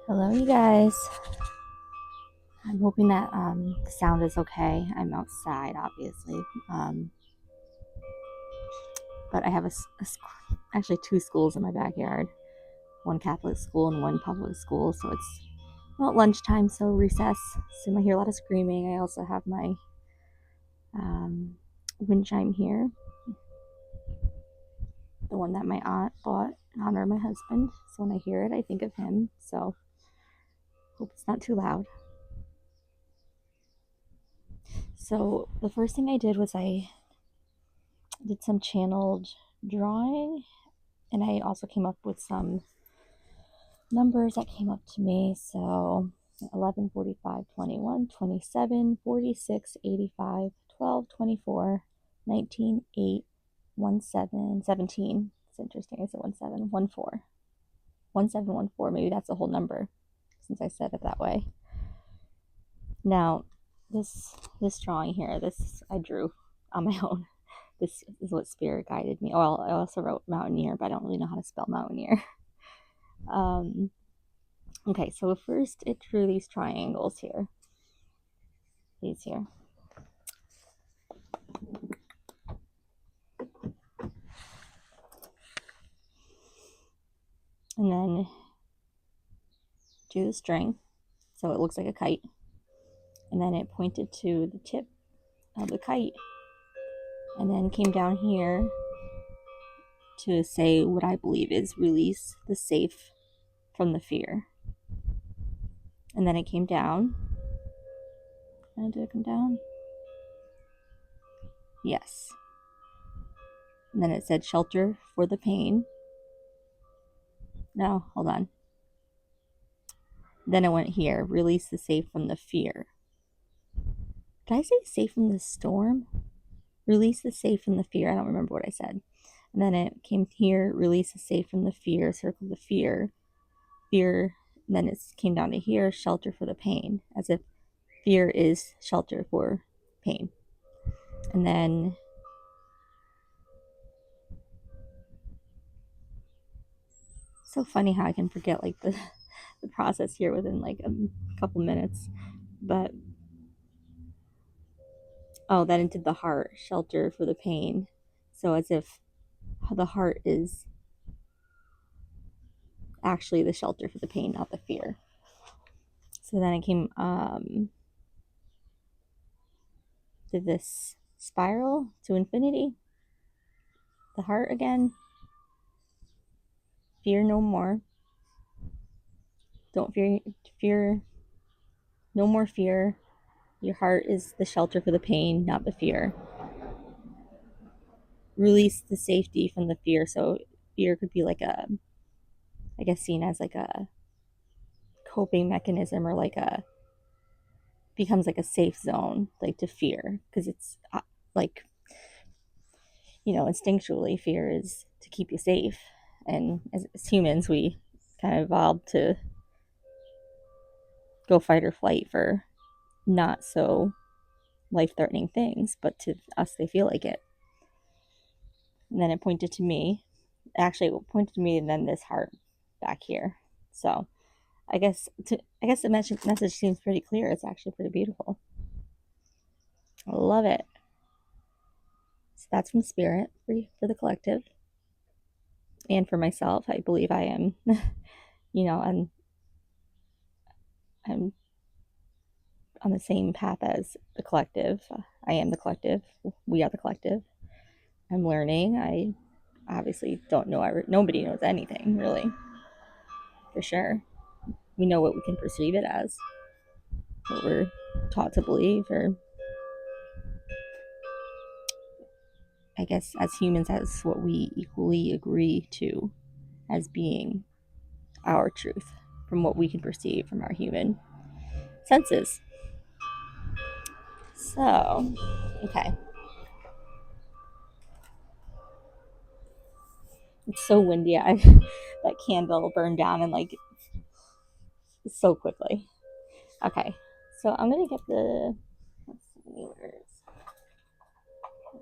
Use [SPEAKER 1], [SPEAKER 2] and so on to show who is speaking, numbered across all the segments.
[SPEAKER 1] Hello, you guys. I'm hoping that the sound is okay. I'm outside, obviously, um, but I have actually two schools in my backyard, one Catholic school and one public school. So it's not lunchtime, so recess. So you might hear a lot of screaming. I also have my wind chime here, the one that my aunt bought in honor of my husband. So when I hear it, I think of him. So hope it's not too loud. So the first thing I did was I did some channeled drawing, and I also came up with some numbers that came up to me. So 11, 45, 21, 27, 46, 85, 12, 24, 19, 8, 1, 7, 17. It's interesting. It's a 1, 7, 1, 4. 1, 7, 1, 4. Maybe that's a whole number since I said it that way. Now, this drawing here, this I drew on my own. This is what spirit guided me. Well, I also wrote mountaineer, but I don't really know how to spell mountaineer. Okay, so first it drew these triangles here. These here. And then drew the string, so it looks like a kite. And then it pointed to the tip of the kite. And then came down here to say what I believe is release the safe from the fear. And then it came down. And did it come down? Yes. And then it said shelter for the pain. No, hold on. Then it went here, release the safe from the fear. Did I say safe from the storm? Release the safe from the fear. I don't remember what I said. And then it came here, release the safe from the fear, circle the fear. Fear, and then it came down to here, shelter for the pain, as if fear is shelter for pain. And then so funny how I can forget like the process here within like a couple minutes. But oh, then it did the heart, shelter for the pain. So as if the heart is actually the shelter for the pain, not the fear. So then it came did this spiral to infinity, the heart again. Fear no more. Don't fear no more fear. Your heart is the shelter for the pain, not the fear. Release the safety from the fear. So fear could be like a, I guess, seen as like a coping mechanism, or like a, becomes like a safe zone, like to fear, because it's like, instinctually fear is to keep you safe. And as humans, we kind of evolved to go fight or flight for not so life threatening things, but to us, they feel like it. And then it pointed to me. Actually, it pointed to me, and then this heart back here. So I guess the message seems pretty clear. It's actually pretty beautiful. I love it. So that's from Spirit for the collective, and for myself. I believe I am, I'm on the same path as the collective. I am the collective. We are the collective. I'm learning. I obviously don't know. Nobody knows anything really, for sure. We know what we can perceive it as, what we're taught to believe, or I guess as humans, as what we equally agree to as being our truth from what we can perceive from our human senses. So, okay. It's so windy. That candle burned down and like so quickly. Okay, so I'm gonna get the. Let's see, where is?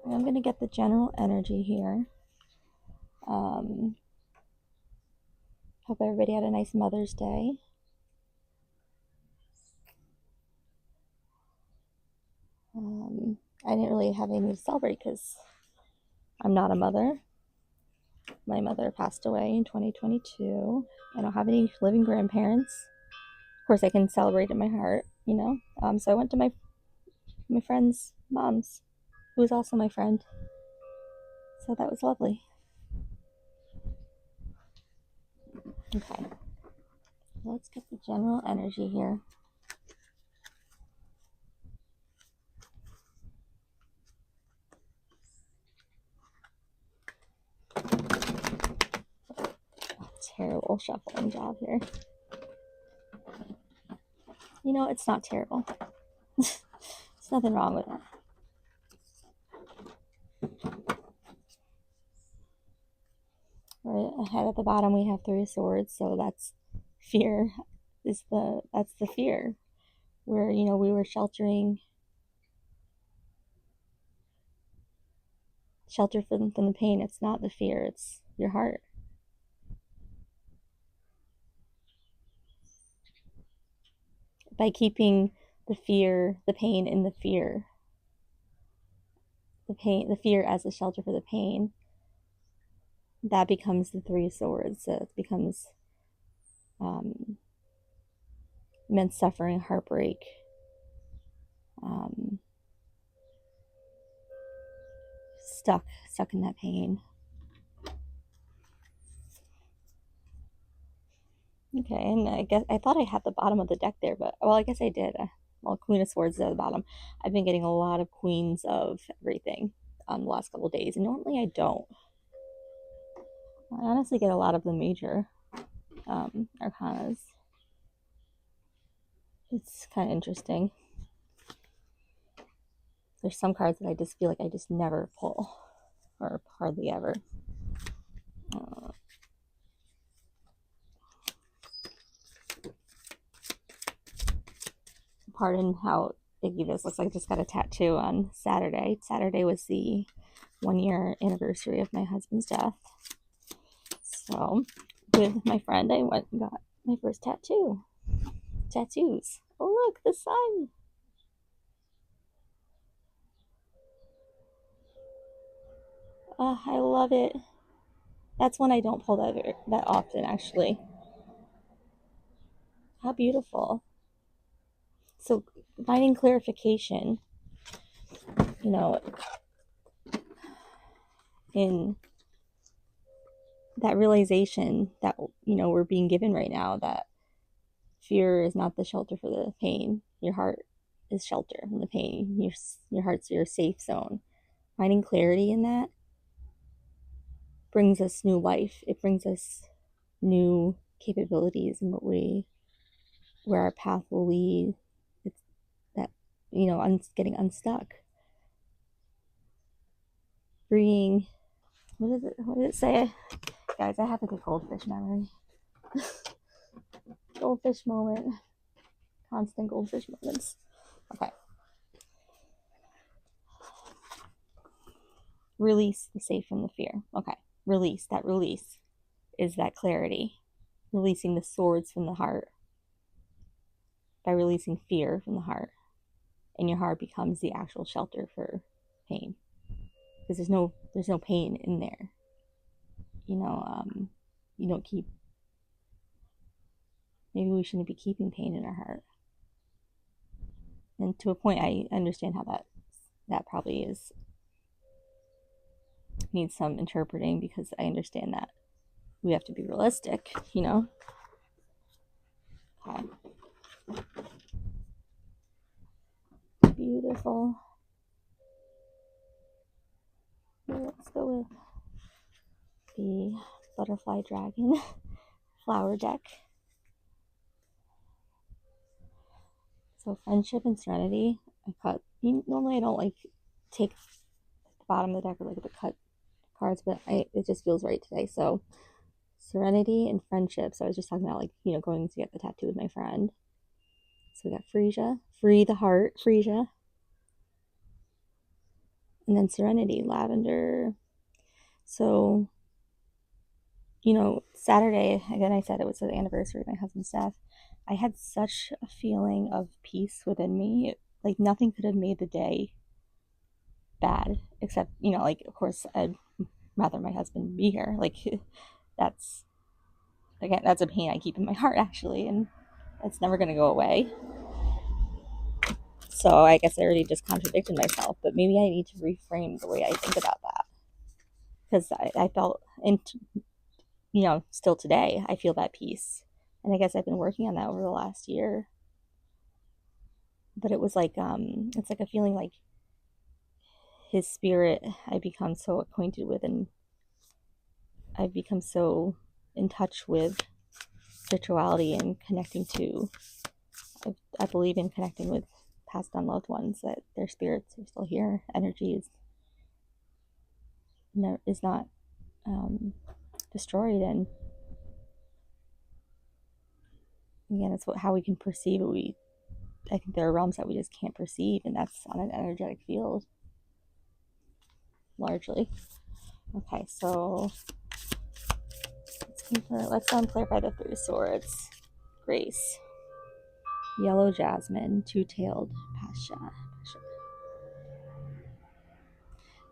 [SPEAKER 1] I'm gonna get the general energy here. Hope everybody had a nice Mother's Day. didn't really have anything to celebrate because I'm not a mother. My mother passed away in 2022. I don't have any living grandparents. Of course, I can celebrate in my heart, you know. So I went to my friend's mom's, who was also my friend. So that was lovely. Okay, let's get the general energy here. Terrible shuffling job here. You know, it's not terrible. There's nothing wrong with it. Right ahead at the bottom we have Three of Swords, so that's fear. That's the fear, where you know we were shelter from the pain. It's not the fear; it's your heart. By keeping the pain in the fear, the fear as a shelter for the pain, that becomes the Three of Swords. So it becomes immense suffering, heartbreak, stuck in that pain. Okay, and I guess I thought I had the bottom of the deck there, but well, I guess I did. Well, Queen of Swords is at the bottom. I've been getting a lot of Queens of everything the last couple days, and normally I don't. I honestly get a lot of the major arcanas. It's kind of interesting. There's some cards that I just feel like I just never pull, or hardly ever. Pardon how icky this looks like. I just got a tattoo on Saturday. Saturday was the 1-year anniversary of my husband's death. So, with my friend, I went and got my first tattoos. Oh, look, the sun. Oh, I love it. That's one I don't pull that often, actually. How beautiful. So, finding clarification, you know, in that realization that, you know, we're being given right now, that fear is not the shelter for the pain. Your heart is shelter from the pain. Your heart's your safe zone. Finding clarity in that brings us new life. It brings us new capabilities and where our path will lead. It's that, you know, getting unstuck. Freeing. What did it say? Guys, I have like a goldfish memory. Goldfish moment. Constant goldfish moments. Okay. Release the safe from the fear. Okay. Release. That release is that clarity. Releasing the swords from the heart by releasing fear from the heart. And your heart becomes the actual shelter for pain. Because there's no pain in there. You know, you don't keep, maybe we shouldn't be keeping pain in our heart. And to a point, I understand how that probably needs some interpreting, because I understand that we have to be realistic, you know. Okay. Beautiful. Let's go with the butterfly dragon flower deck. So friendship and serenity. Normally I don't like take the bottom of the deck or like the cut cards, but it just feels right today. So serenity and friendship. So I was just talking about, like, you know, going to get the tattoo with my friend. So we got Frisia, free the heart, Frisia. And then serenity, lavender. So, you know, Saturday, again, I said it was the anniversary of my husband's death. I had such a feeling of peace within me. Like nothing could have made the day bad, except, like, of course, I'd rather my husband be here. Like, that's, again, that's a pain I keep in my heart, actually, and it's never going to go away. So I guess I already just contradicted myself, but maybe I need to reframe the way I think about that. Because I felt, and still today, I feel that peace. And I guess I've been working on that over the last year. But it was like, it's like a feeling like his spirit I become so acquainted with, and I've become so in touch with spirituality and connecting to, I believe in connecting with passed on loved ones, that their spirits are still here. Energy is not destroyed, and again, it's how we can perceive it. I think there are realms that we just can't perceive, and that's on an energetic field, largely. Okay, so let's clarify the Three of Swords. Grace, yellow jasmine, two-tailed pasha.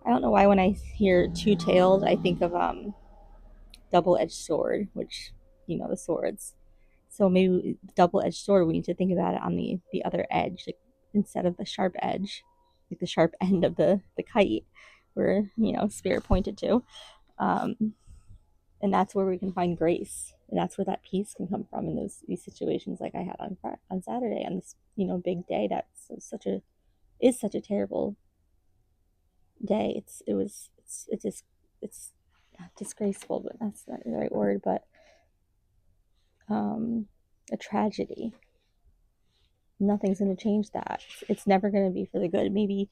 [SPEAKER 1] I don't know why when I hear two-tailed, I think of double-edged sword, which, the swords. So maybe double-edged sword, we need to think about it on the other edge, like instead of the sharp edge, like the sharp end of the kite, where spirit pointed to, and that's where we can find grace, and that's where that peace can come from in these situations, like I had on Saturday, on this big day that's such a terrible day. It's not disgraceful, but that's not the right word, but a tragedy. Nothing's going to change that. It's never going to be for the good. Maybe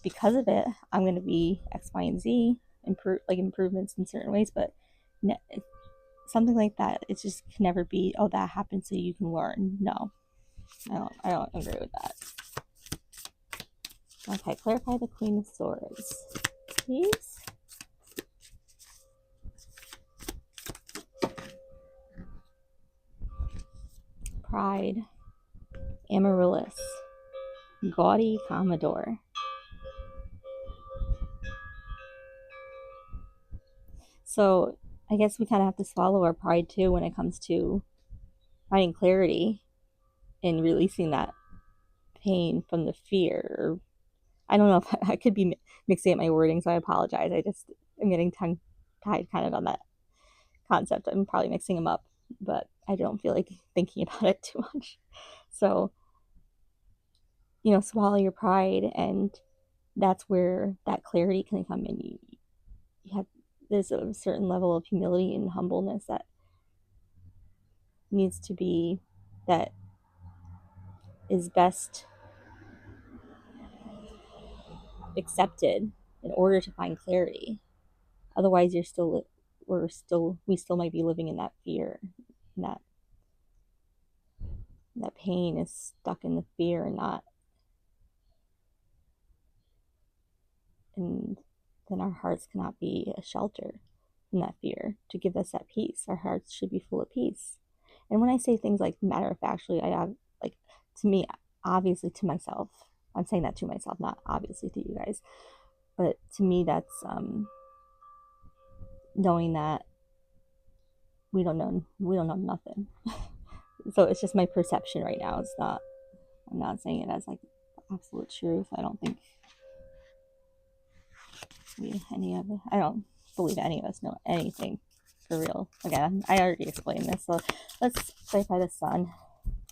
[SPEAKER 1] because of it, I'm going to be X, Y, and Z, improvements in certain ways, but something like that, it just can never be, oh, that happened so you can learn. No, I don't agree with that. Okay, clarify the Queen of Swords, please. Pride, Amaryllis, Gaudy Commodore. So I guess we kind of have to swallow our pride too when it comes to finding clarity and releasing that pain from the fear. I don't know if I could be mixing up my wording, so I apologize. I'm getting tongue tied kind of on that concept. I'm probably mixing them up, but I don't feel like thinking about it too much. So, swallow your pride, and that's where that clarity can come in. There's a certain level of humility and humbleness that needs to be, that is best accepted in order to find clarity. Otherwise, we still might be living in that fear, and that pain is stuck in the fear, and then our hearts cannot be a shelter from that fear to give us that peace. Our hearts should be full of peace. And when I say things like matter of factually, I have, like, to me, obviously, to myself, I'm saying that to myself, not obviously to you guys, but to me, that's knowing that we don't know nothing. So it's just my perception right now. I'm not saying it as like absolute truth. I don't think I don't believe any of us know anything for real. Again, I already explained this, so let's clarify the sun.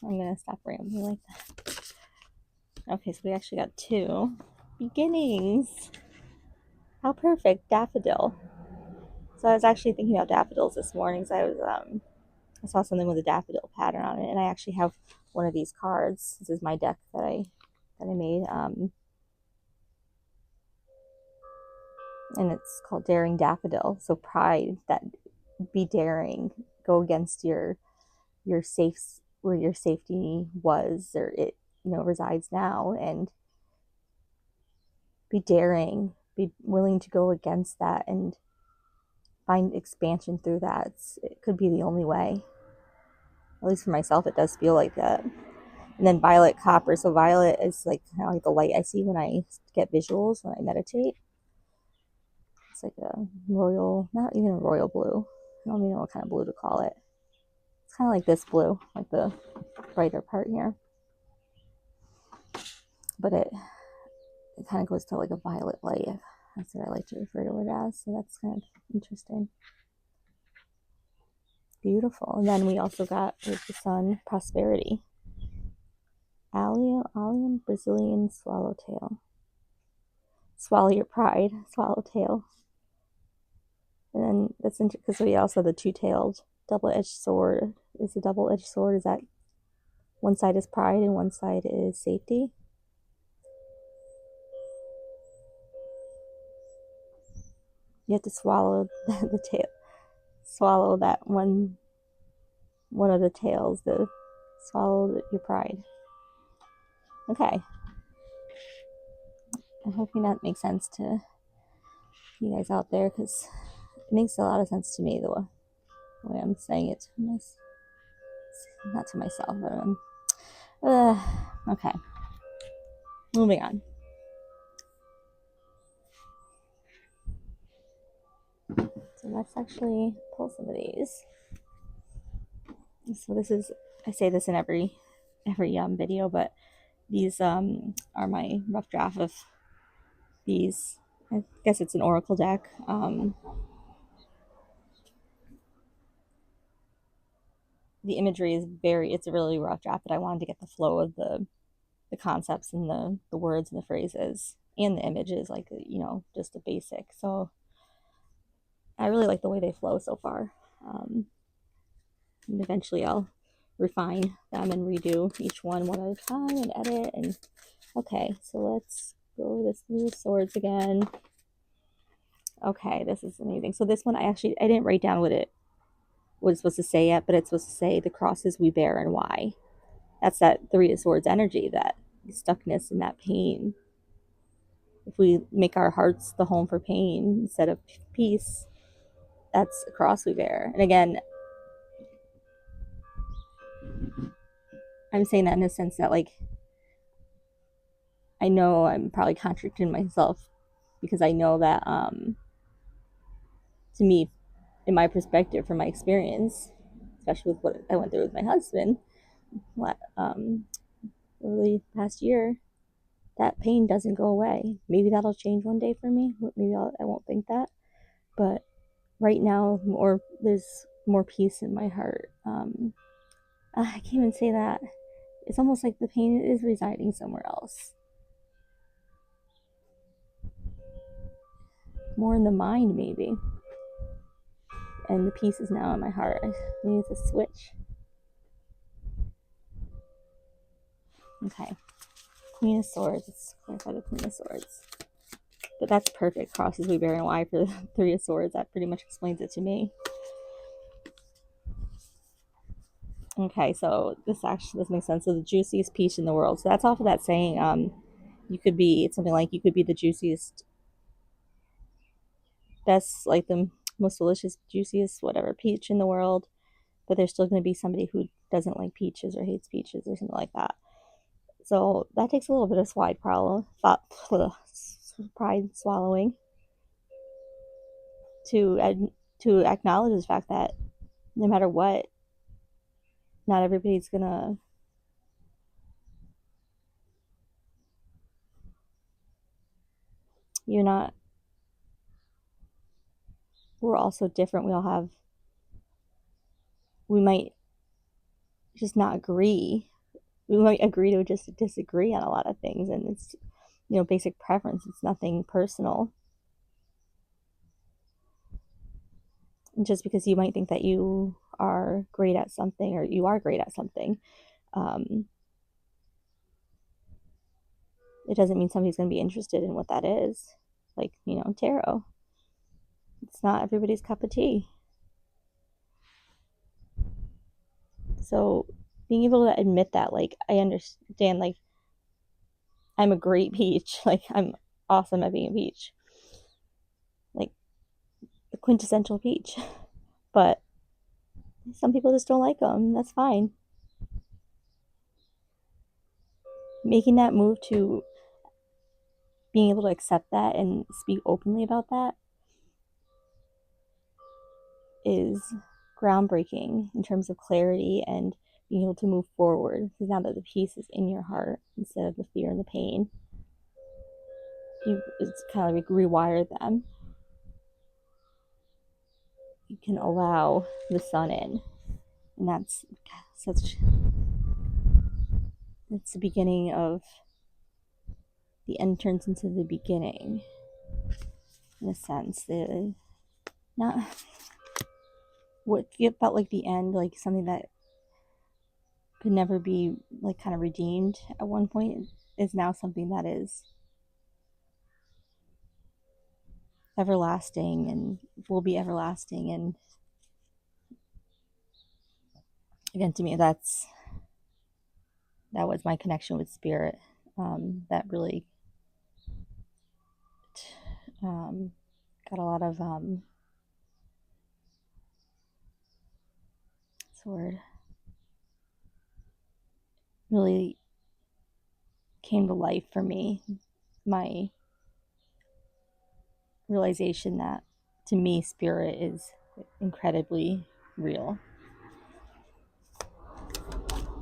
[SPEAKER 1] I'm gonna stop rambling like that. Okay, so we actually got two beginnings. How perfect. Daffodil. So I was actually thinking about daffodils this morning. So I saw something with a daffodil pattern on it, and I actually have one of these cards. This is my deck that I made, and it's called Daring Daffodil. So pride, that be daring, go against your safe, where your safety was, or it resides now, and be daring, be willing to go against that and find expansion through that. It could be the only way. At least for myself, it does feel like that. And then violet copper. So violet is like kind of like the light I see when I get visuals, when I meditate. It's like a royal, not even a royal blue. I don't even know what kind of blue to call it. It's kind of like this blue, like the brighter part here. But it kind of goes to like a violet light. That's what I like to refer to it as. So that's kind of interesting. Beautiful. And then we also got with the sun, prosperity. Allium Brazilian swallowtail. Swallow your pride, swallowtail. And then that's interesting because we also have the two-tailed double-edged sword. Is the double-edged sword, is that one side is pride and one side is safety? You have to swallow the tail. Swallow that one of the tails. Swallow your pride. Okay. I'm hoping that makes sense to you guys out there, because it makes a lot of sense to me the way I'm saying it. Not to myself, but okay. Moving on. So let's actually pull some of these. So this is, I say this in every video, but these are my rough draft of these. I guess it's an oracle deck. The imagery is it's a really rough draft, but I wanted to get the flow of the concepts and the words and the phrases and the images, like, just a basic. So I really like the way they flow so far. And eventually I'll refine them and redo each one at a time and edit. And okay, so let's go through the swords again. Okay, this is amazing. So this one I didn't write down what it's supposed to say yet, but it's supposed to say the crosses we bear and why. That's that Three of Swords energy, that stuckness and that pain. If we make our hearts the home for pain instead of peace, that's a cross we bear. And again, I'm saying that in a sense that, like, I know I'm probably contradicting myself, because I know that to me, in my perspective, from my experience, especially with what I went through with my husband, early past year, that pain doesn't go away. Maybe that'll change one day for me. Maybe I won't think that. But right now, there's more peace in my heart. I can't even say that. It's almost like the pain is residing somewhere else. More in the mind, maybe. And the peace is now in my heart. Maybe it's a switch. Okay. Queen of Swords. Let's clarify the Queen of Swords. But that's perfect. Crosses we bear and why for the Three of Swords. That pretty much explains it to me. Okay, so this makes sense. So the juiciest peach in the world. So that's off of that saying. It's something like, you could be the juiciest, best, like the most delicious, juiciest, whatever peach in the world, but there's still going to be somebody who doesn't like peaches or hates peaches or something like that. So that takes a little bit of pride swallowing to acknowledge the fact that no matter what, not everybody's gonna you're not we're all so different. We might just not agree. We might agree to just disagree on a lot of things, and it's, basic preference. It's nothing personal. And just because you might think that you are great at something, or you are great at something, it doesn't mean somebody's going to be interested in what that is. Like, tarot. It's not everybody's cup of tea. So being able to admit that, like, I understand, like, I'm a great peach. Like, I'm awesome at being a peach. Like, the quintessential peach. But some people just don't like them. That's fine. making that move to being able to accept that and speak openly about that is groundbreaking in terms of clarity and being able to move forward, because now that the peace is in your heart instead of the fear and the pain, it's kind of like rewire them. You can allow the sun in, and that's the beginning of the end turns into the beginning, in a sense. Not what felt like the end, like something that could never be like kind of redeemed at one point, is now something that is everlasting and will be everlasting. And again, to me, that was my connection with spirit. That really got a lot of word, really came to life for me. My realization that, to me, spirit is incredibly real.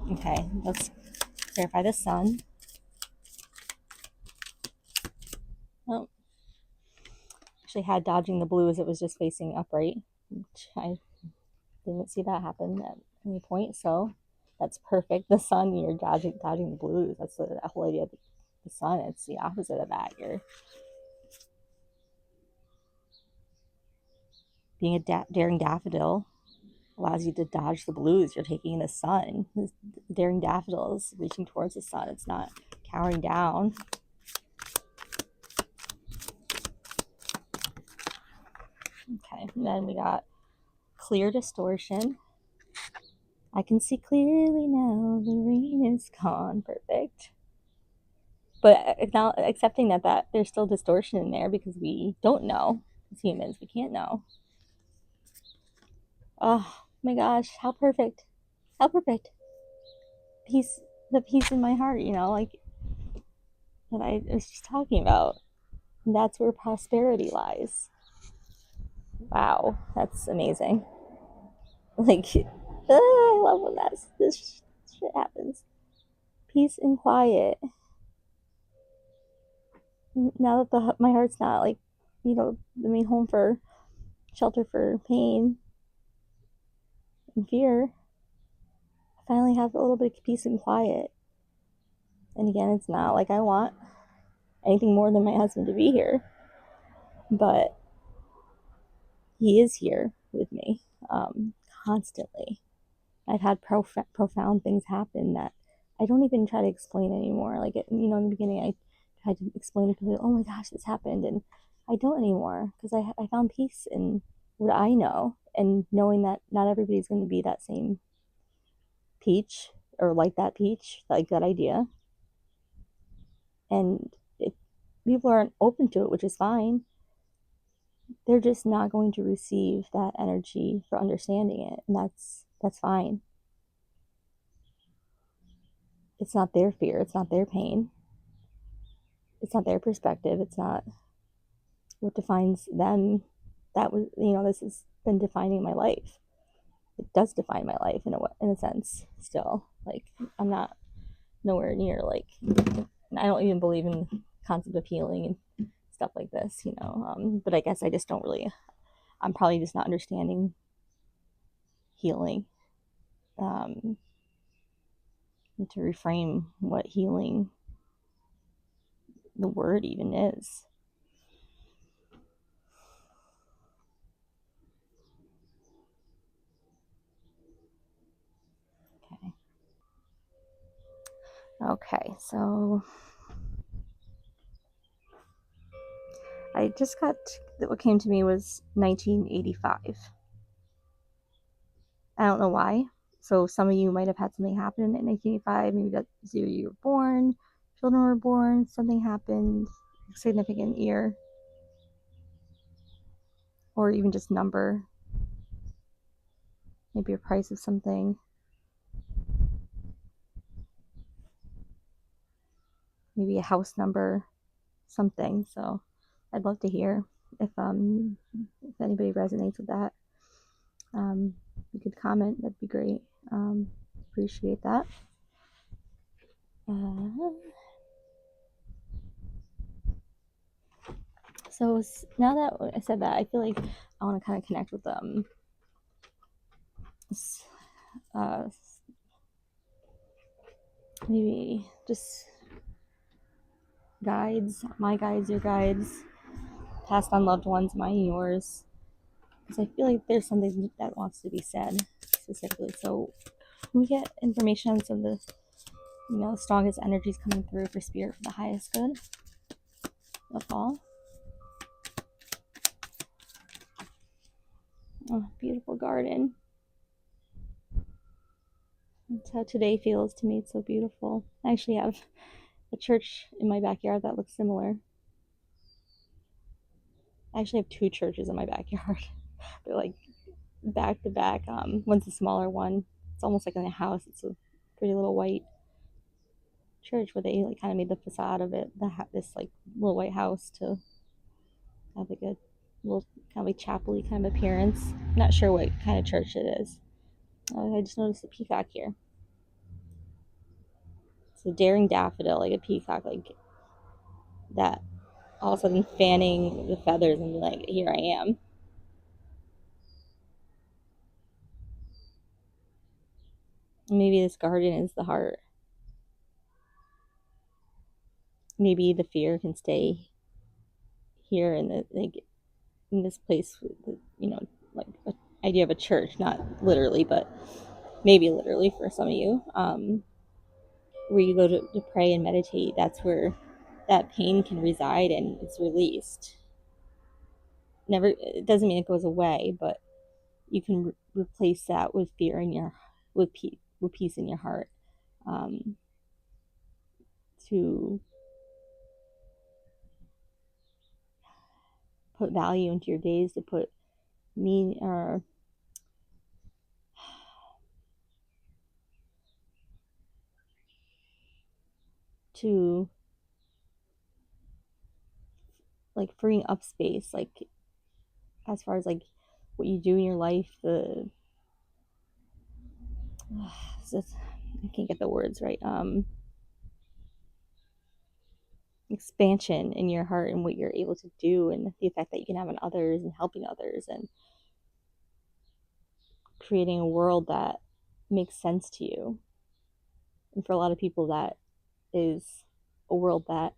[SPEAKER 1] Okay, let's verify the sun. Oh, actually had dodging the blue as it was just facing upright, which I didn't see that happen at any point, so that's perfect. The sun, you're dodging the blues. That's that whole idea of the sun. It's the opposite of that. You're being a daring daffodil allows you to dodge the blues. You're taking the sun. The daring daffodil is reaching towards the sun. It's not cowering down. Okay, and then we got clear distortion. I can see clearly now, the rain is gone. Perfect. But now accepting that there's still distortion in there, because we don't know as humans. We can't know. Oh my gosh, how perfect. How perfect. Peace, the peace in my heart, like that I was just talking about. And that's where prosperity lies. Wow, that's amazing. Like, I love when this shit happens. Peace and quiet. Now that my heart's not like, the main home for shelter for pain and fear, I finally have a little bit of peace and quiet. And again, it's not like I want anything more than my husband to be here, but he is here with me, constantly. I've had profound things happen that I don't even try to explain anymore. Like, in the beginning, I tried to explain to people, oh my gosh, this happened. And I don't anymore, because I found peace in what I know, and knowing that not everybody's going to be that same peach, or like that peach, like that idea. And people aren't open to it, which is fine. They're just not going to receive that energy for understanding it, and that's fine. It's not their fear, it's not their pain, it's not their perspective, it's not what defines them. That was, this has been defining my life. It does define my life in a sense still. Like, I'm not nowhere near, like, I don't even believe in the concept of healing and stuff like this, but I guess I just don't really, I'm probably just not understanding healing, and to reframe what healing, the word, even is. Okay, so I just got, what came to me was 1985. I don't know why. So some of you might have had something happen in 1985. Maybe that's the year you were born, children were born, something happened, significant year, or even just number, maybe a price of something. maybe a house number, something. So I'd love to hear if anybody resonates with that. You could comment, that'd be great. Appreciate that. So now that I said that, I feel like I want to kind of connect with maybe just guides, my guides, your guides, passed on loved ones, mine, yours. Because I feel like there's something that wants to be said specifically. So we get information on some of the strongest energies coming through for spirit for the highest good of all. Oh, beautiful garden. That's how today feels to me. It's so beautiful. I actually have a church in my backyard that looks similar. I actually have two churches in my backyard. They're like back to back. One's a smaller one. It's almost like in a house. It's a pretty little white church where they like kind of made the facade of it, this like little white house to have like a little kind of like chapel-y kind of appearance. Not sure what kind of church it is. I just noticed a peacock here. It's a daring daffodil, like a peacock, like that, all of a sudden fanning the feathers and be like, here I am. Maybe this garden is the heart. Maybe the fear can stay here in this place, like an idea of a church, not literally, but maybe literally for some of you, where you go to pray and meditate. That's where that pain can reside and it's released. It doesn't mean it goes away, but you can replace that with fear with peace in your heart, to put value into your days, to put mean or to like freeing up space, like as far as like what you do in your life, I can't get the words right. Expansion in your heart and what you're able to do and the effect that you can have on others and helping others and creating a world that makes sense to you. And for a lot of people, that is a world that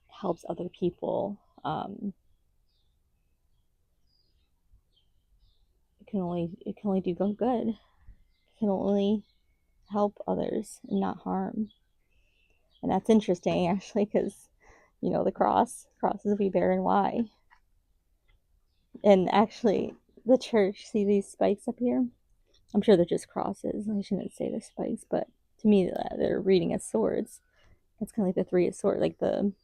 [SPEAKER 1] helps other people. It can only do good. It can only help others and not harm. And that's interesting, actually, because the crosses we bear and why. And actually, the church, see these spikes up here? I'm sure they're just crosses. I shouldn't say they're spikes, but to me, they're reading as swords. It's kind of like the three of swords, and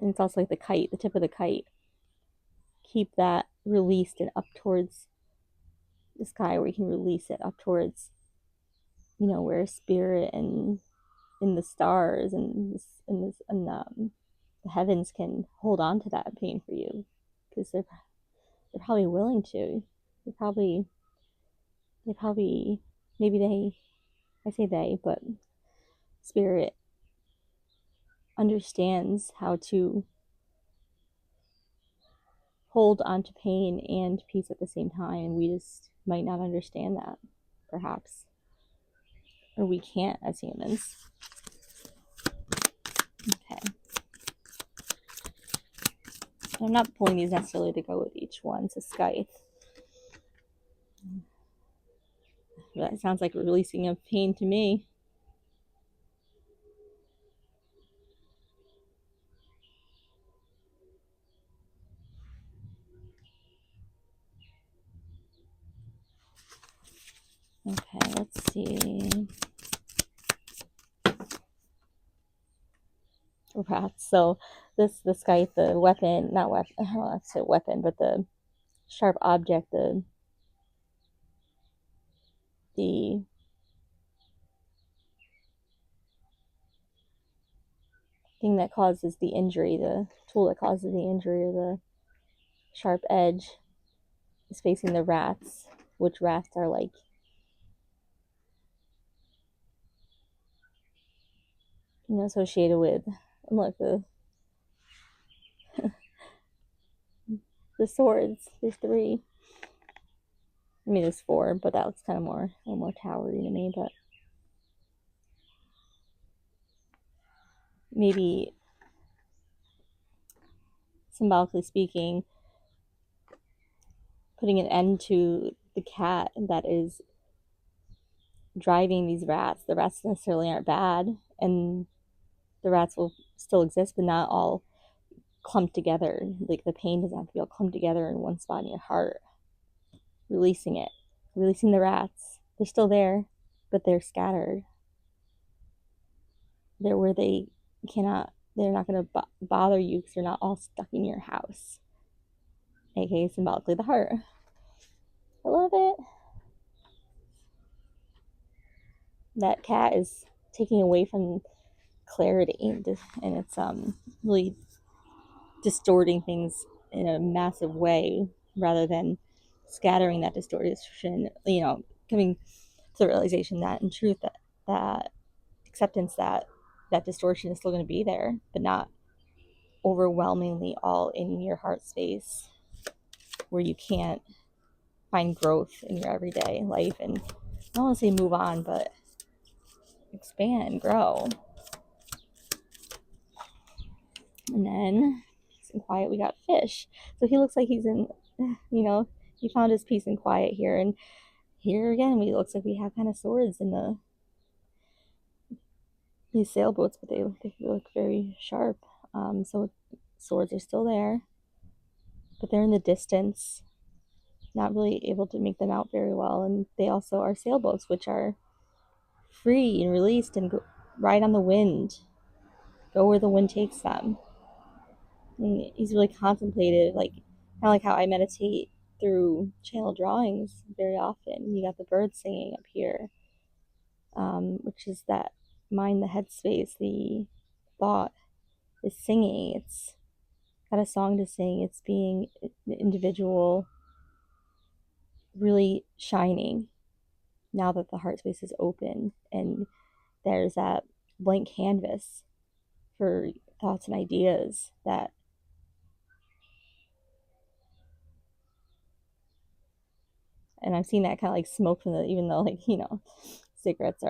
[SPEAKER 1] it's also like the kite, the tip of the kite. Keep that released and up towards the sky, where you can release it up towards, where spirit and in the stars and the heavens can hold on to that pain for you, because they're probably willing to. They probably maybe I say they, but spirit understands how to hold on to pain and peace at the same time, and we just might not understand that, perhaps, or we can't as humans. Okay, I'm not pulling these necessarily to go with each one. It's a scythe. That sounds like releasing of pain to me. Okay, let's see. Rats. So the scythe, the weapon, not weapon, I don't know if it's a weapon, but the sharp object, the thing that causes the injury, the tool that causes the injury, or the sharp edge, is facing the rats, which rats are like associated with. And look, the swords. There's 3. I mean, there's 4, but that looks kind of a little more towery to me. But maybe, symbolically speaking, putting an end to the cat that is driving these rats. The rats necessarily aren't bad, and the rats will still exist, but not all clumped together. Like, the pain doesn't have to be all clumped together in one spot in your heart. Releasing it, releasing the rats. They're still there, but they're scattered. They're where they're not going to bother you because they're not all stuck in your house, aka symbolically the heart. I love it. That cat is taking away from clarity, and it's really distorting things in a massive way rather than scattering that distortion, coming to the realization that in truth that acceptance that distortion is still going to be there, but not overwhelmingly all in your heart space where you can't find growth in your everyday life. And I don't want to say move on, but expand, grow. And then peace and quiet, we got Fish. So he looks like he's in, he found his peace and quiet here. And here again, it looks like we have kind of swords in these sailboats, but they look very sharp. So swords are still there, but they're in the distance, not really able to make them out very well. And they also are sailboats, which are free and released and ride on the wind, go where the wind takes them. And he's really contemplative, like kind of like how I meditate through channel drawings very often. You got the birds singing up here, which is that mind, the headspace, the thought is singing. It's got a song to sing. It's being an individual, really shining now that the heart space is open and there's that blank canvas for thoughts and ideas and I'm seeing that kind of like smoke from even though cigarettes,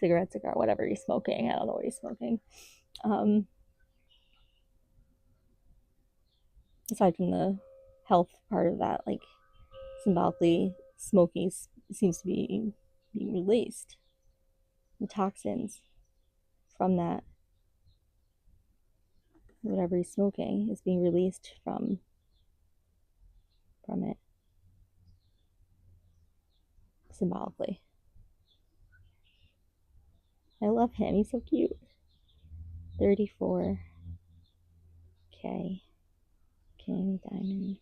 [SPEAKER 1] cigar, whatever he's smoking. I don't know what he's smoking. Aside from the health part of that, like symbolically, smoking seems to be being released. The toxins from that, whatever he's smoking, is being released from it symbolically. I love him. He's so cute. 34. K. King Diamond.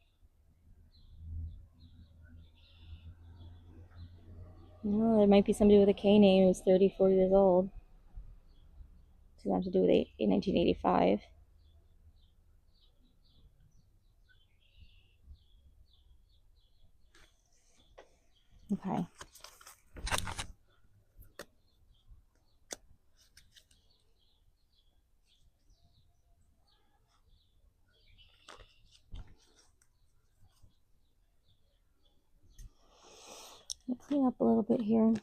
[SPEAKER 1] No, there might be somebody with a K name who's 34 years old. It doesn't have to do with 1985. Okay. I'll clean up a little bit here.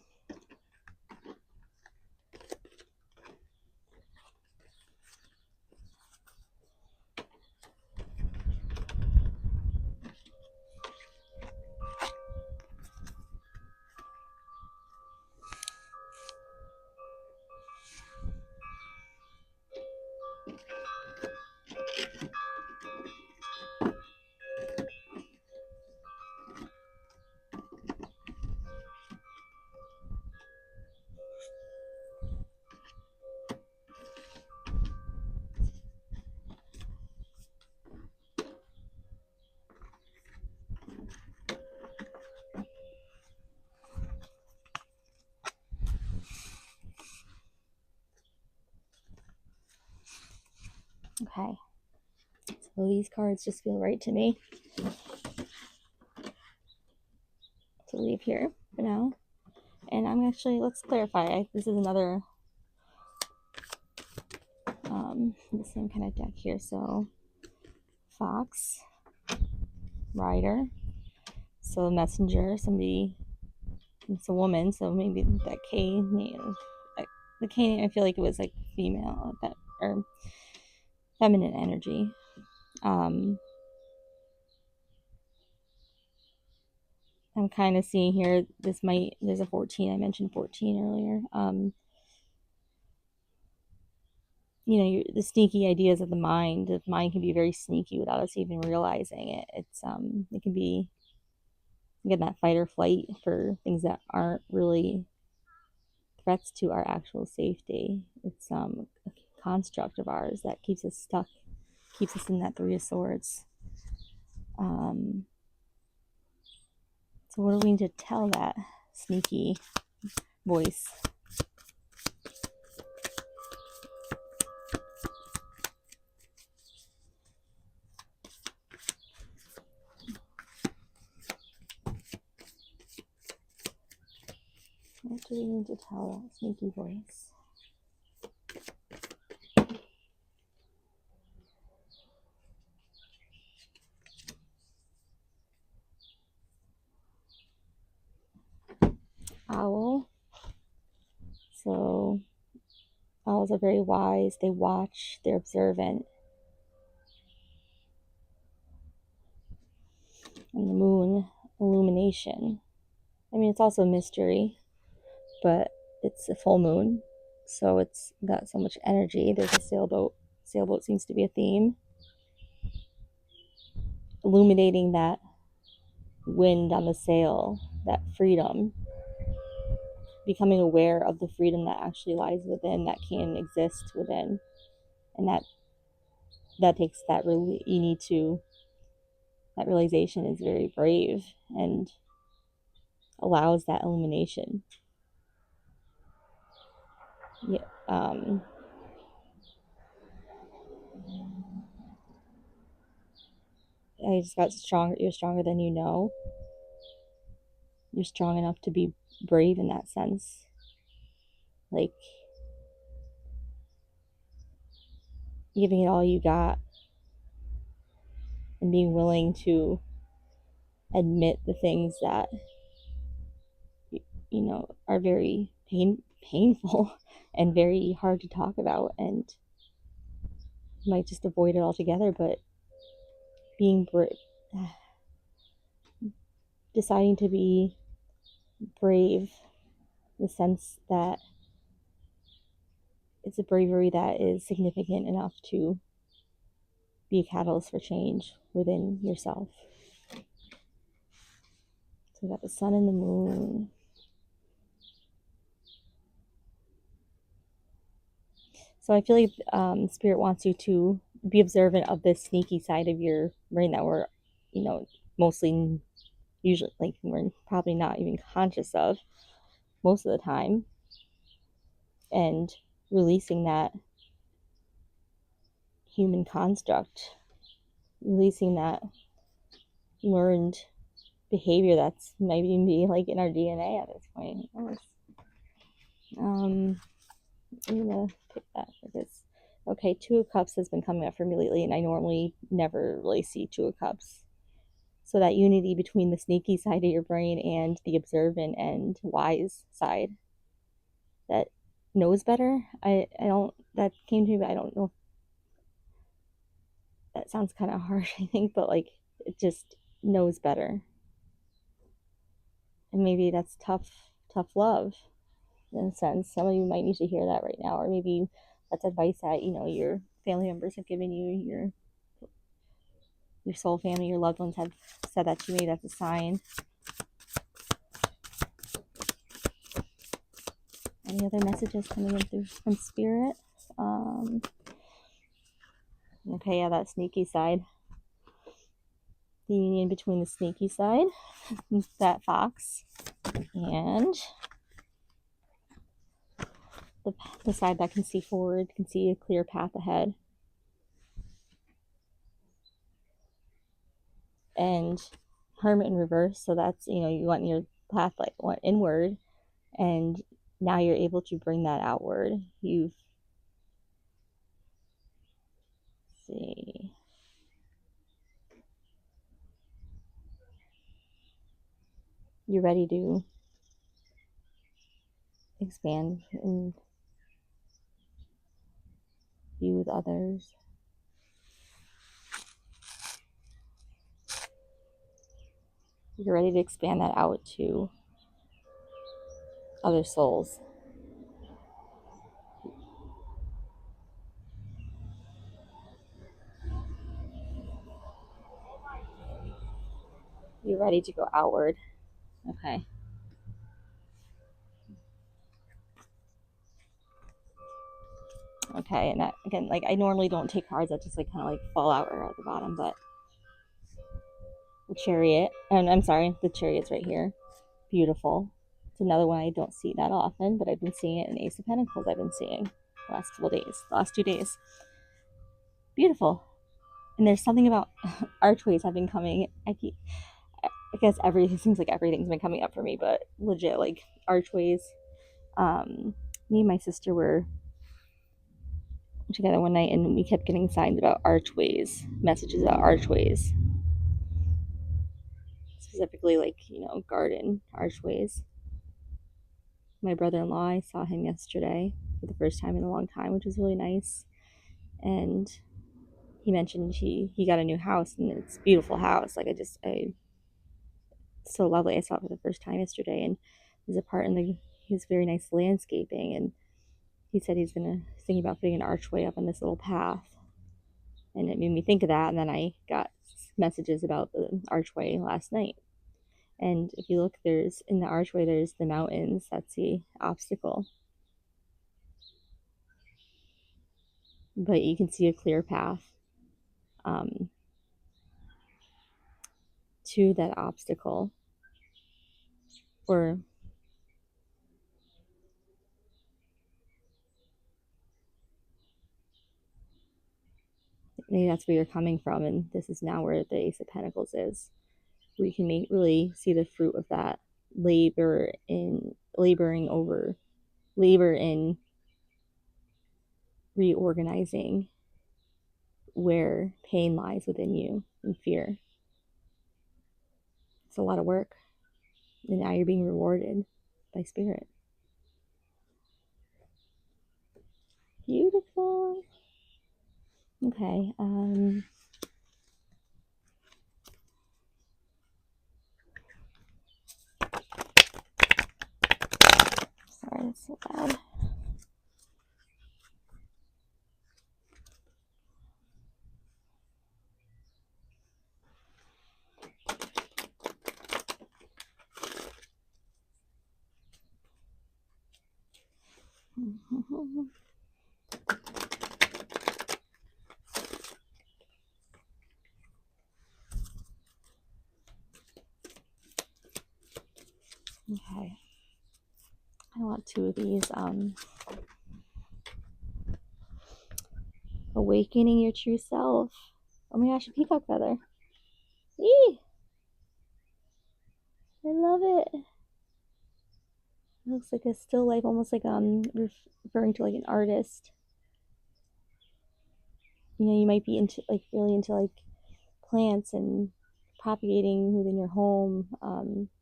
[SPEAKER 1] Okay. So these cards just feel right to me to leave here for now. And I'm actually, let's clarify. This is another, the same kind of deck here. So Fox, Rider, so Messenger, somebody, it's a woman, so maybe that K name, the K name, I feel like it was like female, that, or feminine energy. I'm kind of seeing here, there's a 14, I mentioned 14 earlier. The sneaky ideas of the mind can be very sneaky without us even realizing it. It can be, again, that fight or flight for things that aren't really threats to our actual safety. It's a construct of ours that keeps us stuck, keeps us in that Three of Swords. So what do we need to tell that sneaky voice? What do we need to tell that sneaky voice? Owl. So owls are very wise. They watch, they're observant. And the moon, illumination. I mean, it's also mystery, but it's a full moon, so it's got so much energy. There's a sailboat. Sailboat seems to be a theme. Illuminating that wind on the sail, that freedom. Becoming aware of the freedom that actually lies within, that can exist within. And that takes that that realization is very brave and allows that illumination. Yeah. I just got stronger. You're stronger than you know. You're strong enough to be brave in that sense. Like giving it all you got and being willing to admit the things that are very painful and very hard to talk about, and you might just avoid it altogether. But being deciding to be brave, the sense that it's a bravery that is significant enough to be a catalyst for change within yourself. So we got the sun and the moon. So I feel like Spirit wants you to be observant of this sneaky side of your brain that we're, mostly, usually, like, we're probably not even conscious of most of the time, and releasing that human construct, releasing that learned behavior that's maybe even be like in our DNA at this point. I'm gonna pick that for this. Okay, Two of Cups has been coming up for me lately, and I normally never really see Two of Cups. So that unity between the sneaky side of your brain and the observant and wise side that knows better. I don't, that came to me, but I don't know. That sounds kind of harsh, I think, but like it just knows better. And maybe that's tough love in a sense. Some of you might need to hear that right now, or maybe that's advice that your family members have given you, your soul family, your loved ones have said that to you. Maybe that's a sign. Any other messages coming in through from Spirit? Okay, yeah, that sneaky side. The union between the sneaky side, that fox, and the side that can see forward, can see a clear path ahead. and Hermit in reverse. So that's, you want your path like went inward, and now you're able to bring that outward. You're ready to expand and be with others. You're ready to expand that out to other souls. You're ready to go outward. Okay. Okay, and that, again, like I normally don't take cards that just like kind of like fall out or at the bottom, but the Chariot, and I'm sorry, the Chariot's right here. Beautiful. It's another one I don't see that often, but I've been seeing it in Ace of Pentacles. I've been seeing the last couple days, the last 2 days. Beautiful. And there's something about archways have been coming. I guess everything seems like everything's been coming up for me, but legit, like archways. Me and my sister were together one night, and we kept getting signs about archways, messages about archways, specifically like garden archways. My brother-in-law, I saw him yesterday for the first time in a long time, which was really nice. And he mentioned he got a new house, and it's a beautiful house. Like it's so lovely. I saw it for the first time yesterday, and there's a part in his very nice landscaping, and he said he's thinking about putting an archway up on this little path, and it made me think of that. And then I got messages about the archway last night, and if you look, there's in the archway there's the mountains. That's the obstacle, but you can see a clear path to that obstacle, or maybe that's where you're coming from, and this is now where the Ace of Pentacles is, where you can really see the fruit of that labor in reorganizing where pain lies within you and fear. It's a lot of work, and now you're being rewarded by spirit. Beautiful. Okay. Sorry, that's so loud. Okay. I want 2 of these. Awakening your true self. Oh my gosh, a peacock feather. Eee! I love it. It looks like a still life, almost like referring to like an artist. You might be into really into like plants and propagating within your home,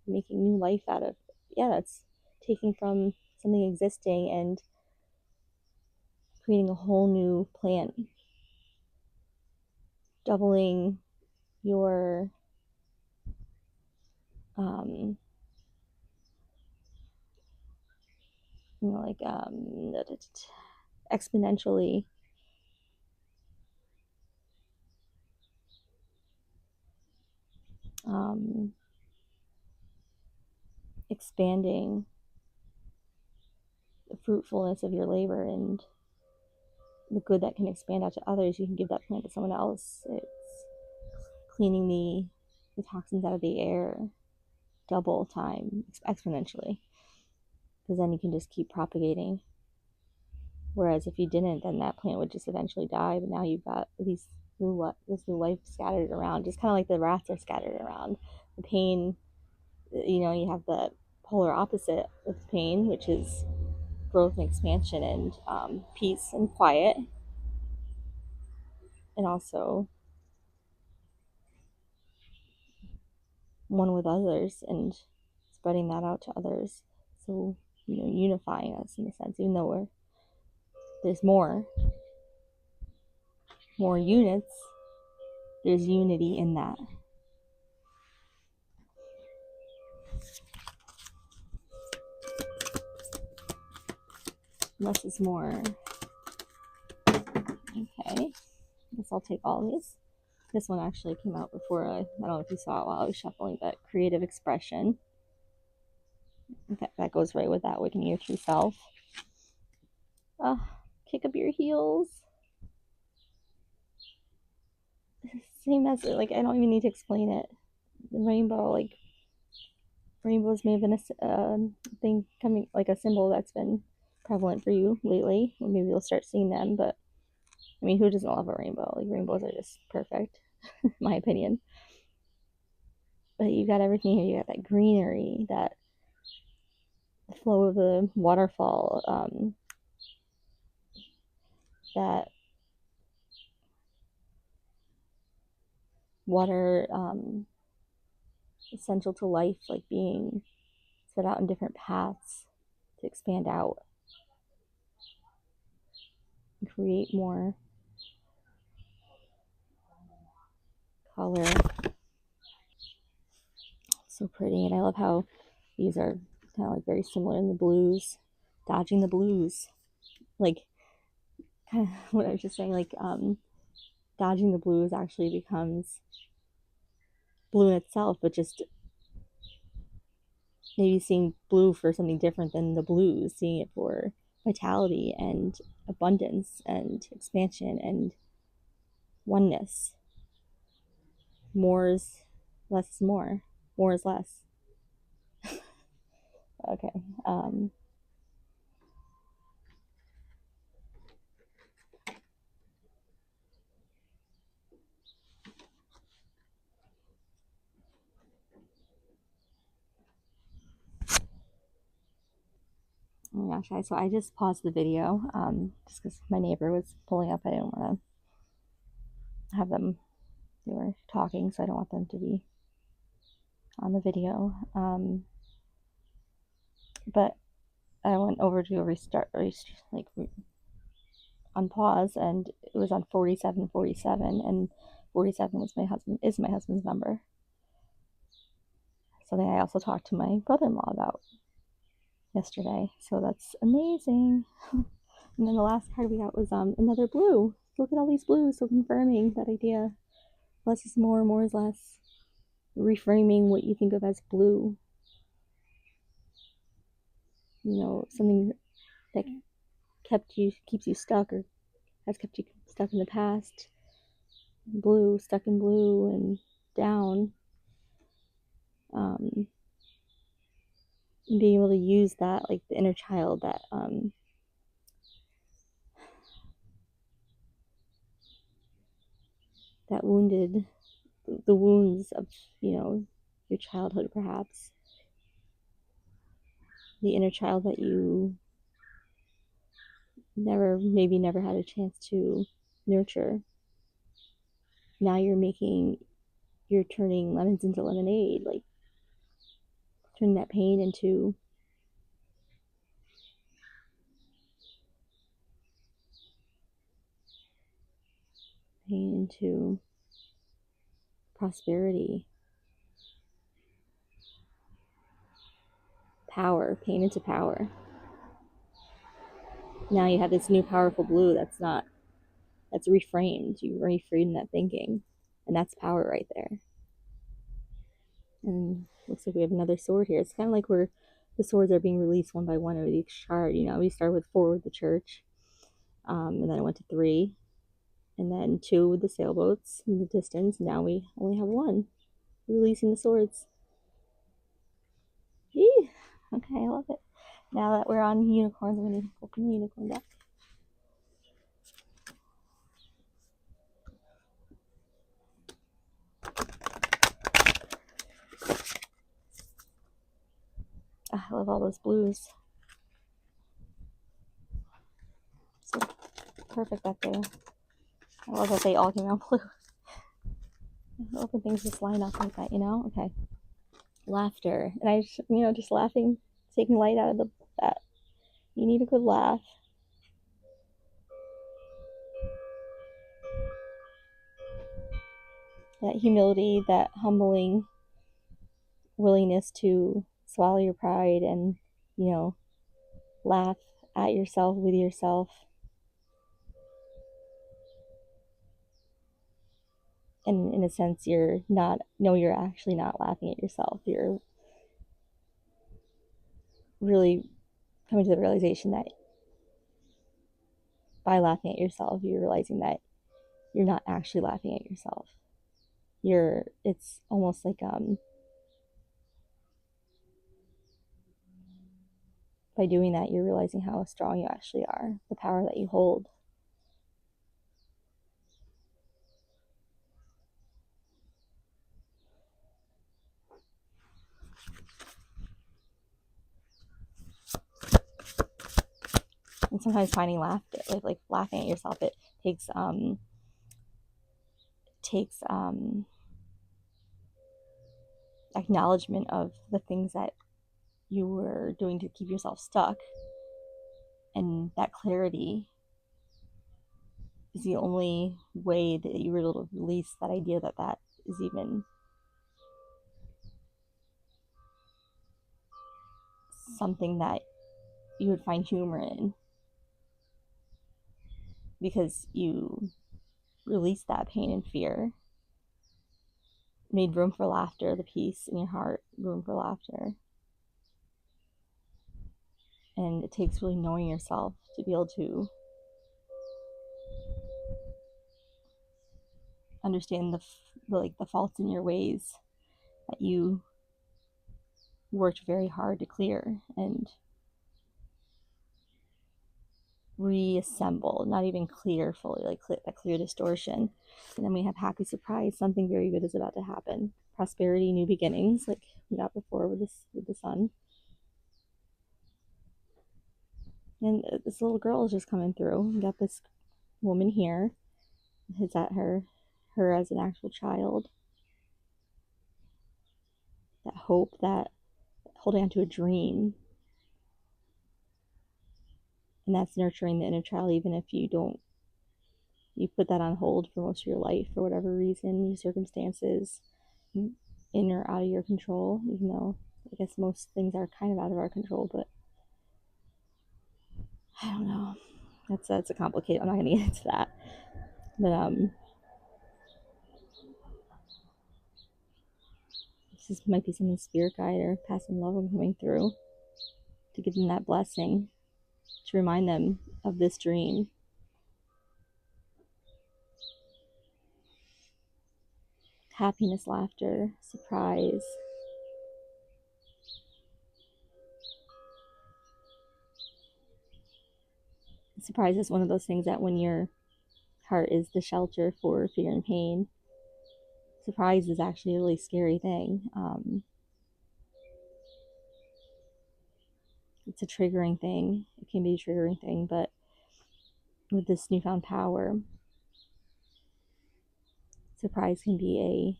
[SPEAKER 1] making new life out of. Yeah, that's taking from something existing and creating a whole new plant, doubling your exponentially expanding the fruitfulness of your labor and the good that can expand out to others. You can give that plant to someone else. It's cleaning the toxins out of the air double time, exponentially, because then you can just keep propagating. Whereas if you didn't, then that plant would just eventually die. But now you've got these new life scattered around, just kind of like the rats are scattered around. The pain, you have the polar opposite of pain, which is growth and expansion and peace and quiet, and also one with others and spreading that out to others. So, unifying us in a sense, even though there's more units, there's unity in that. Less is more. Okay, I guess I'll take all these. This one actually came out before, I don't know if you saw it while I was shuffling, but creative expression. That goes right with that, awakening your true self. Kick up your heels. Same as, like, I don't even need to explain it. The rainbow, like, rainbows may have been a thing coming, like a symbol that's been prevalent for you lately, or maybe you'll start seeing them. But I mean, who doesn't love a rainbow? Like, rainbows are just perfect, in my opinion. But you got everything here. You got that greenery, that flow of the waterfall, that water, essential to life, like being set out in different paths to expand out and create more color. So pretty. And I love how these are kind of like very similar in the blues, dodging the blues, like kind of what I was just saying, like dodging the blues actually becomes blue in itself, but just maybe seeing blue for something different than the blues, seeing it for vitality and abundance and expansion and oneness. More is less is more. More is less. Okay. Oh my gosh, so I just paused the video just because my neighbor was pulling up. I didn't want to have them, they were talking, so I don't want them to be on the video. But I went over to restart, like on pause, and it was on 4747, and 47 is my husband's number. Something I also talked to my brother-in-law about yesterday, so that's amazing. And then the last card we got was another blue. Look at all these blues, so confirming that idea. Less is more, more is less. Reframing what you think of as blue. Something that keeps you stuck, or has kept you stuck in the past. Blue, stuck in blue and down. And being able to use that, like the inner child, that that wounded, the wounds of your childhood, perhaps the inner child that you never had a chance to nurture. Now you're turning lemons into lemonade, like turning that pain into prosperity, power, pain into power. Now you have this new powerful blue that's reframed. You reframed that thinking, and that's power right there. And looks like we have another sword here. It's kind of like where the swords are being released one by one of each chart. We start with 4 with the church, and then I went to 3, and then 2 with the sailboats in the distance. Now we only have 1, releasing the swords. Eee! Okay, I love it. Now that we're on unicorns, I'm going to open the unicorn deck. I love all those blues. So perfect that day. I love that they all came out blue. I love when things just line up like that, you know? Okay. Laughter. And I just, just laughing, taking light out of that. You need a good laugh. That humility, that humbling willingness to swallow your pride and, laugh at yourself, with yourself. And in a sense, you're actually not laughing at yourself. You're really coming to the realization that by laughing at yourself, you're realizing that you're not actually laughing at yourself. It's almost like, by doing that, you're realizing how strong you actually are, the power that you hold. And sometimes finding laughter, like laughing at yourself, it takes acknowledgement of the things that you were doing to keep yourself stuck, and that clarity is the only way that you were able to release that idea that is even something that you would find humor in, because you released that pain and fear, made room for laughter, the peace in your heart, room for laughter. And it takes really knowing yourself to be able to understand the faults in your ways that you worked very hard to clear and reassemble, not even clear fully, like that clear distortion. And then we have happy surprise, something very good is about to happen. Prosperity, new beginnings, like we got before with the sun. And this little girl is just coming through. We got this woman here. Is that her as an actual child? That hope, that holding on to a dream. And that's nurturing the inner child, even if you put that on hold for most of your life for whatever reason, circumstances, in or out of your control, even though I guess most things are kind of out of our control, but I don't know. That's a complicated, I'm not gonna get into that. But this might be someone's spirit guide or passing love coming through to give them that blessing, to remind them of this dream. Happiness, laughter, surprise. Surprise is one of those things that when your heart is the shelter for fear and pain, surprise is actually a really scary thing. It's a triggering thing. It can be a triggering thing, but with this newfound power, surprise can be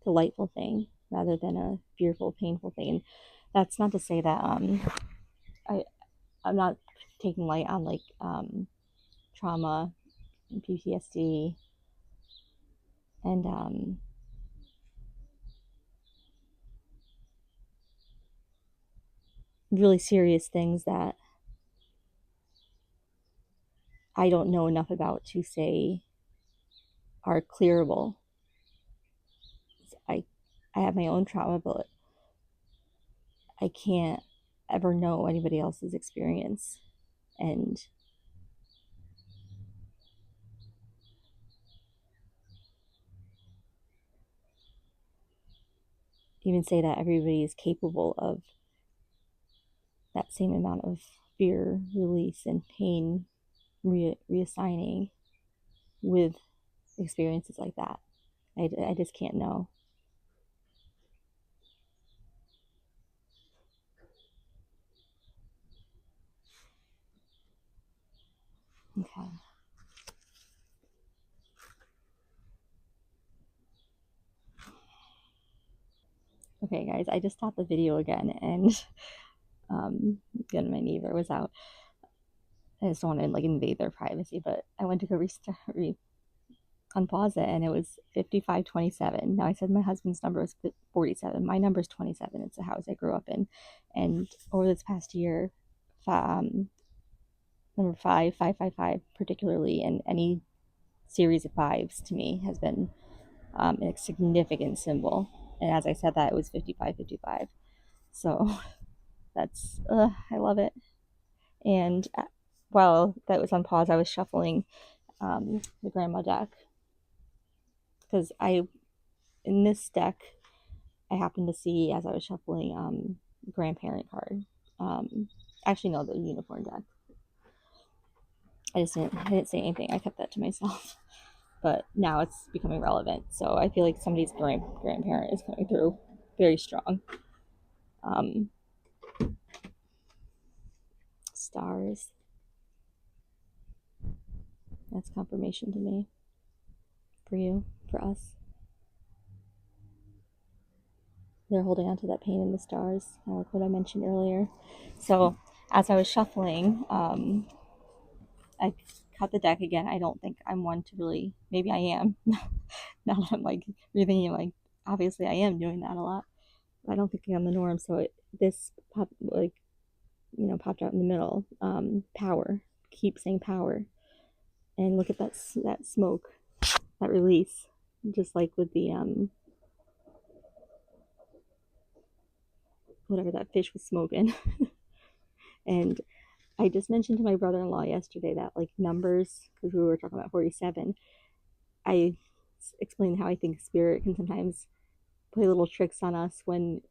[SPEAKER 1] a delightful thing rather than a fearful, painful thing. And that's not to say that I'm not taking light on like trauma and PTSD and really serious things that I don't know enough about to say are clearable. I have my own trauma, but I can't ever know anybody else's experience. And even say that everybody is capable of that same amount of fear release and pain reassigning with experiences like that. I just can't know. Okay. Okay, guys, I just stopped the video again, and again, my neighbor was out. I just don't want to like invade their privacy, but I went to go unpause it, and it was 5527. Now I said my husband's number was 47. My number is 27. It's a house I grew up in, and over this past year, number 5, 555, particularly, and any series of fives to me has been a significant symbol. And as I said that, it was 5555. So that's, I love it. And while that was on pause, I was shuffling the grandma deck because in this deck, I happened to see as I was shuffling grandparent card. Um, Actually, no, the unicorn deck. I didn't say anything. I kept that to myself. But now it's becoming relevant. So I feel like somebody's grandparent is coming through very strong. Um, Stars. That's confirmation to me. For you, for us. They're holding on to that pain in the stars, like what I mentioned earlier. So as I was shuffling, I cut the deck again. I don't think I'm one to really, maybe I am. Now that I'm like rethinking, like obviously I am doing that a lot. I don't think I'm the norm. So this popped out in the middle. Power. Keep saying power. And look at that smoke, that release, just like with the whatever that fish was smoking. And I just mentioned to my brother-in-law yesterday that like numbers, because we were talking about 47. I explained how I think spirit can sometimes play little tricks on us when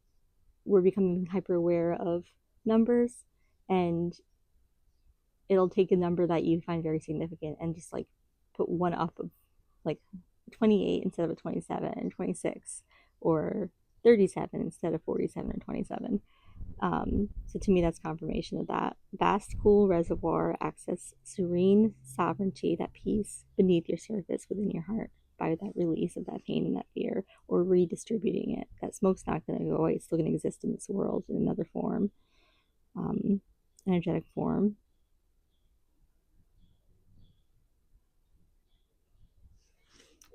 [SPEAKER 1] we're becoming hyper aware of numbers, and it'll take a number that you find very significant and just like put one up of like 28 instead of a 27, and 26, or 37 instead of 47 or 27. So to me, that's confirmation of that vast, cool reservoir access, serene sovereignty, that peace beneath your surface within your heart by that release of that pain and that fear, or redistributing it. That smoke's not going to go away. It's still going to exist in this world in another form, energetic form.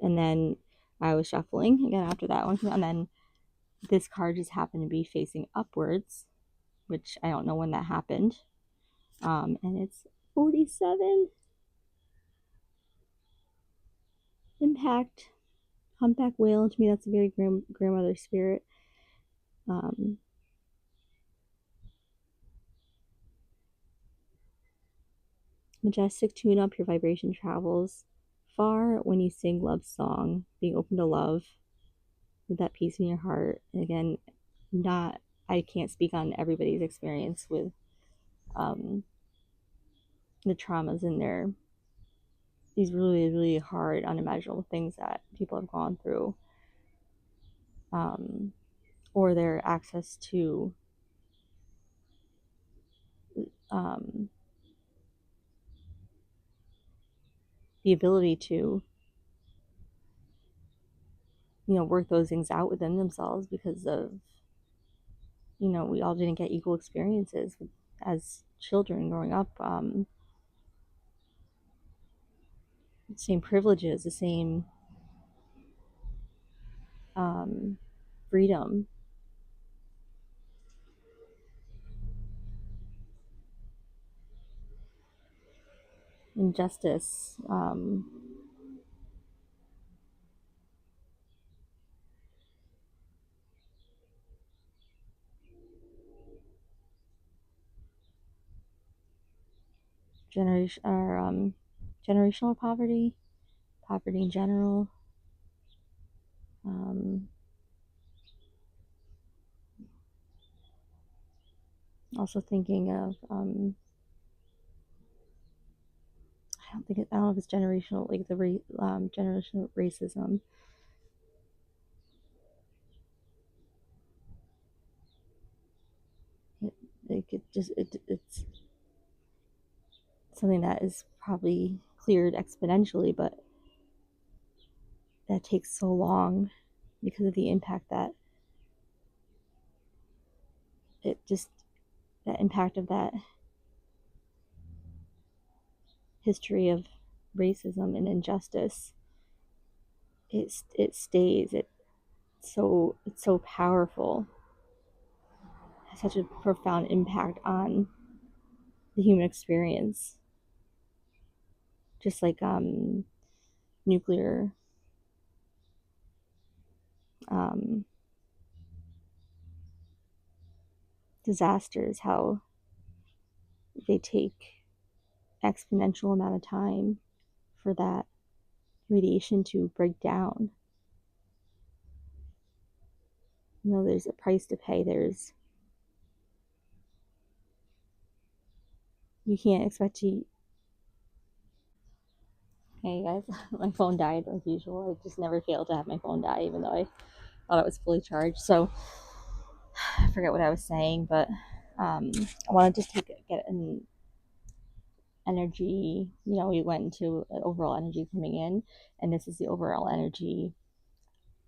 [SPEAKER 1] And then I was shuffling again after that one, and then this card just happened to be facing upwards, which I don't know when that happened. And it's 47. Impact. Humpback whale. To me, that's a very grandmother spirit. Majestic tune up, your vibration travels far when you sing love's song, being open to love with that peace in your heart. And again, I can't speak on everybody's experience with the traumas in there, these really, really hard, unimaginable things that people have gone through, or their access to the ability to, work those things out within themselves because of, we all didn't get equal experiences as children growing up. Same privileges, the same freedom. Injustice. Generational poverty, poverty in general. Also thinking of, I don't know if it's generational, like the generational racism. It's something that is probably cleared exponentially, but that takes so long because of the impact that that impact of that history of racism and injustice. It stays. It's so powerful. It has such a profound impact on the human experience. Just like nuclear um, disasters, how they take exponential amount of time for that radiation to break down. There's a price to pay. You can't expect to. Hey guys, my phone died as usual. I just never fail to have my phone die, even though I thought it was fully charged. So I forget what I was saying, but I wanted to get an energy. We went into an overall energy coming in, and this is the overall energy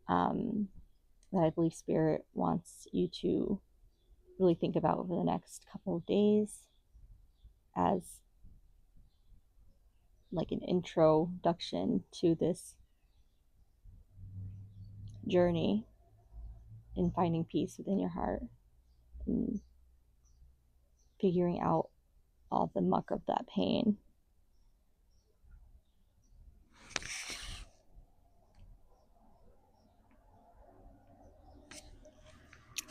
[SPEAKER 1] that I believe Spirit wants you to really think about over the next couple of days as like an introduction to this journey in finding peace within your heart and figuring out all the muck of that pain.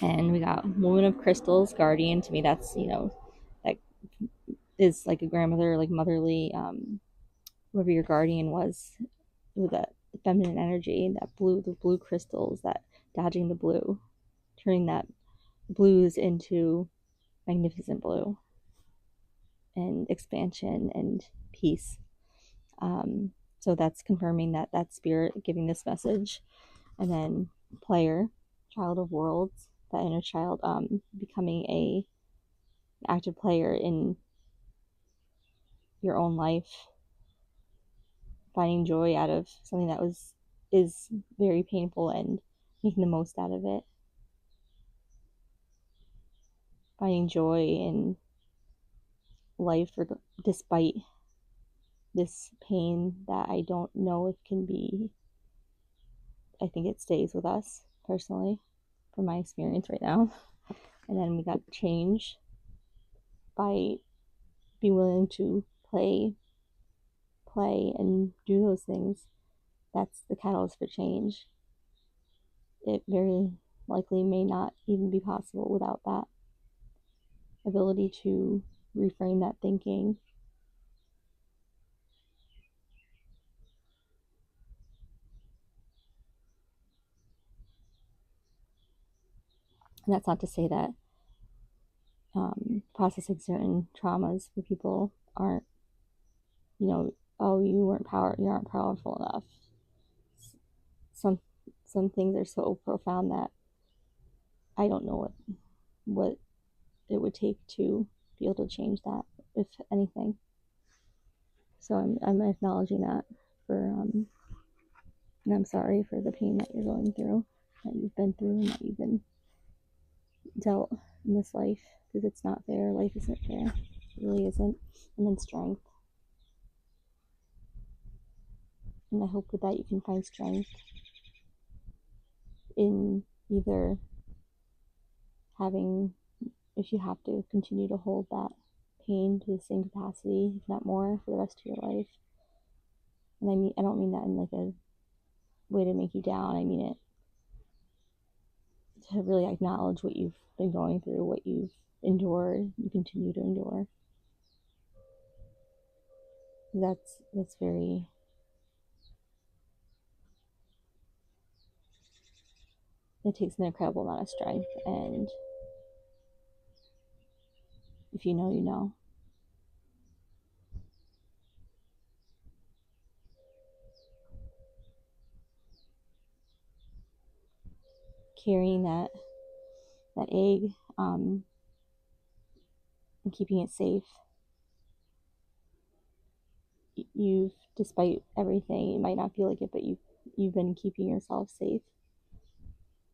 [SPEAKER 1] And we got Woman of Crystals, Guardian. To me, that's, that is like a grandmother, like motherly, whoever your guardian was, with that feminine energy, the blue crystals, that dodging the blue, turning that blues into magnificent blue and expansion and peace. So that's confirming that spirit giving this message. And then player, child of worlds, that inner child, becoming an active player in your own life, finding joy out of something that is very painful and making the most out of it, finding joy in life despite this pain that I don't know if can be. I think it stays with us personally, from my experience right now. And then we got change, by being willing to play and do those things. That's the catalyst for change. It very likely may not even be possible without that ability to reframe that thinking. And that's not to say that processing certain traumas for people aren't, oh, you aren't powerful enough. Some things are so profound that I don't know what it would take to be able to change that, if anything. So I'm acknowledging that and I'm sorry for the pain that you're going through, that you've been through, and that you've been dealt in this life, because it's not fair. Life isn't fair. It really isn't. And then strength. And I hope with that you can find strength in either having, if you have to, continue to hold that pain to the same capacity, if not more, for the rest of your life. And I don't mean that in like a way to make you down. I mean it to really acknowledge what you've been going through, what you've endured, you continue to endure. That's very, it takes an incredible amount of strength, and if you know, you know. Carrying that egg, and keeping it safe. you've, despite everything, it might not feel like it, but you've been keeping yourself safe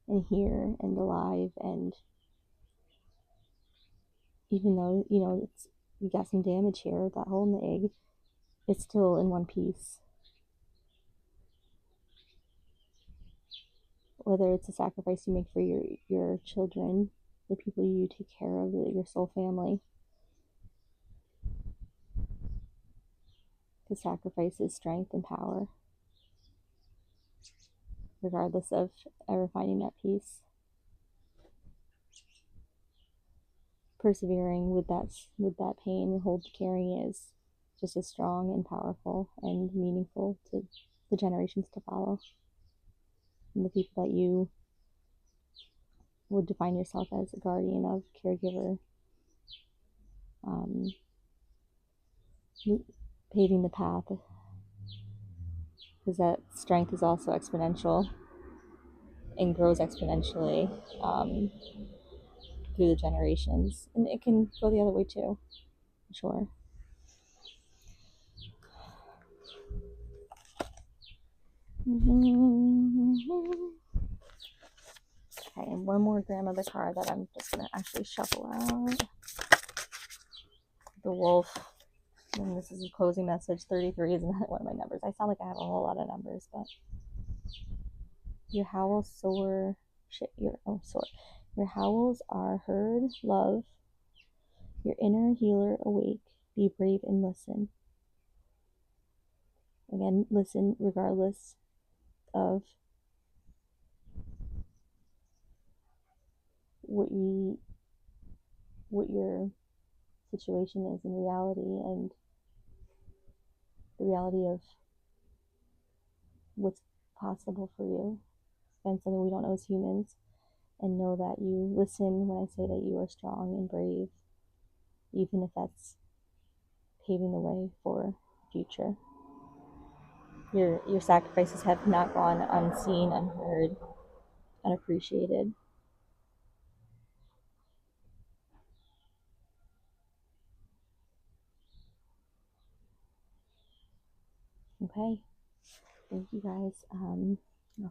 [SPEAKER 1] and here and alive. And even though, you got some damage here, that hole in the egg, it's still in one piece. Whether it's a sacrifice you make for your children, the people you take care of, your soul family, the sacrifice is strength and power, regardless of ever finding that peace. Persevering with that pain and carrying is just as strong and powerful and meaningful to the generations to follow, and the people that you would define yourself as a guardian of, caregiver, paving the path, because that strength is also exponential and grows exponentially through the generations, and it can go the other way too, for sure. Okay, and one more gram of the card that I'm just gonna actually shuffle out. The wolf. And this is a closing message. 33 is not one of my numbers. I sound like I have a whole lot of numbers, but your howls soar. Your howls are heard, love. Your inner healer awake. Be brave and listen. Again, listen regardless of what your situation is in reality, and the reality of what's possible for you. And something we don't know as humans, and know that you listen when I say that you are strong and brave, even if that's paving the way for future. Your sacrifices have not gone unseen, unheard, unappreciated. Okay, thank you guys. I'll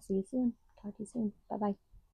[SPEAKER 1] see you soon. Talk to you soon. Bye bye.